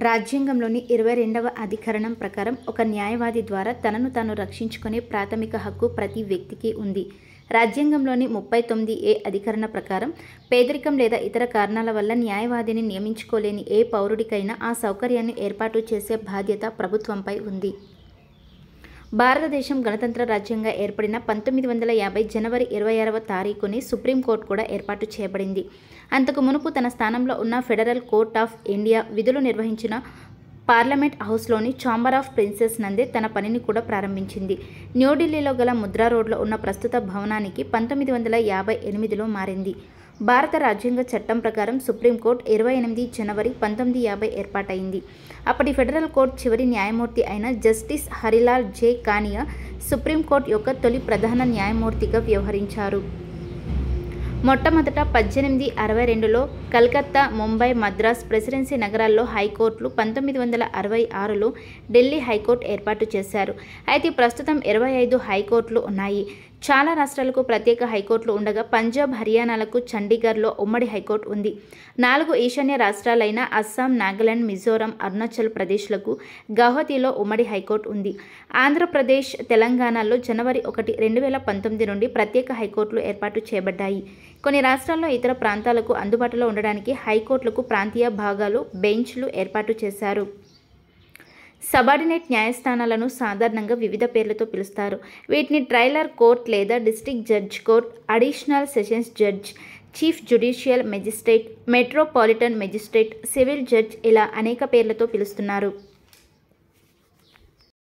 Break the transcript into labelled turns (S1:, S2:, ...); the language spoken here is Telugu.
S1: రాజ్యాంగంలోని 22వ అధికరణం ప్రకారం ఒక న్యాయవాది ద్వారా తనను తాను రక్షించుకునే ప్రాథమిక హక్కు ప్రతి వ్యక్తికి ఉంది. రాజ్యాంగంలోని 39A అధికరణ ప్రకారం పేదరికం లేదా ఇతర కారణాల వల్ల న్యాయవాదిని నియమించుకోలేని ఏ పౌరుడికైనా ఆ సౌకర్యాన్ని ఏర్పాటు చేసే బాధ్యత ప్రభుత్వంపై ఉంది. భారతదేశం గణతంత్ర రాజ్యంగా ఏర్పడిన 1950 జనవరి 26వ తారీఖుని సుప్రీంకోర్టు కూడా ఏర్పాటు చేయబడింది. అంతకు మునుపు తన స్థానంలో ఉన్న ఫెడరల్ కోర్ట్ ఆఫ్ ఇండియా విధులు నిర్వహించిన పార్లమెంట్ హౌస్లోని ఛాంబర్ ఆఫ్ ప్రిన్సెస్ నందే తన పనిని కూడా ప్రారంభించింది. న్యూఢిల్లీలో గల ముద్రా రోడ్లో ఉన్న ప్రస్తుత భవనానికి 1958లో మారింది. భారత రాజ్యాంగ చట్టం ప్రకారం సుప్రీంకోర్టు 28 జనవరి 1950 ఏర్పాటైంది. అప్పటి ఫెడరల్ కోర్టు చివరి న్యాయమూర్తి అయిన జస్టిస్ హరిలాల్ జే కానియా సుప్రీంకోర్టు యొక్క తొలి ప్రధాన న్యాయమూర్తిగా వ్యవహరించారు. మొట్టమొదట 1862లో కలకత్తా, ముంబై, మద్రాస్ ప్రెసిడెన్సీ నగరాల్లో హైకోర్టులు, 1966లో ఢిల్లీ హైకోర్టు ఏర్పాటు చేశారు. అయితే ప్రస్తుతం 25 హైకోర్టులు ఉన్నాయి. చాలా రాష్ట్రాలకు ప్రత్యేక హైకోర్టులు ఉండగా పంజాబ్, హర్యానాలకు చండీగఢ్లో ఉమ్మడి హైకోర్టు ఉంది. 4 ఈశాన్య రాష్ట్రాలైన అస్సాం, నాగాలాండ్, మిజోరాం, అరుణాచల్ ప్రదేశ్లకు గౌహతిలో ఉమ్మడి హైకోర్టు ఉంది. ఆంధ్రప్రదేశ్, తెలంగాణలో జనవరి 1, 2019 నుండి ప్రత్యేక హైకోర్టులు ఏర్పాటు చేయబడ్డాయి. కొన్ని రాష్ట్రాల్లో ఇతర ప్రాంతాలకు అందుబాటులో ఉండడానికి హైకోర్టులకు ప్రాంతీయ భాగాలు, బెంచ్లు ఏర్పాటు చేశారు. సబార్డినేట్ న్యాయస్థానాలను సాధారణంగా వివిధ పేర్లతో పిలుస్తారు. వీటిని ట్రయలర్ కోర్ట్ లేదా district judge court, additional sessions judge, chief judicial magistrate, metropolitan magistrate, civil judge ఇలా అనేక పేర్లతో పిలుస్తున్నారు.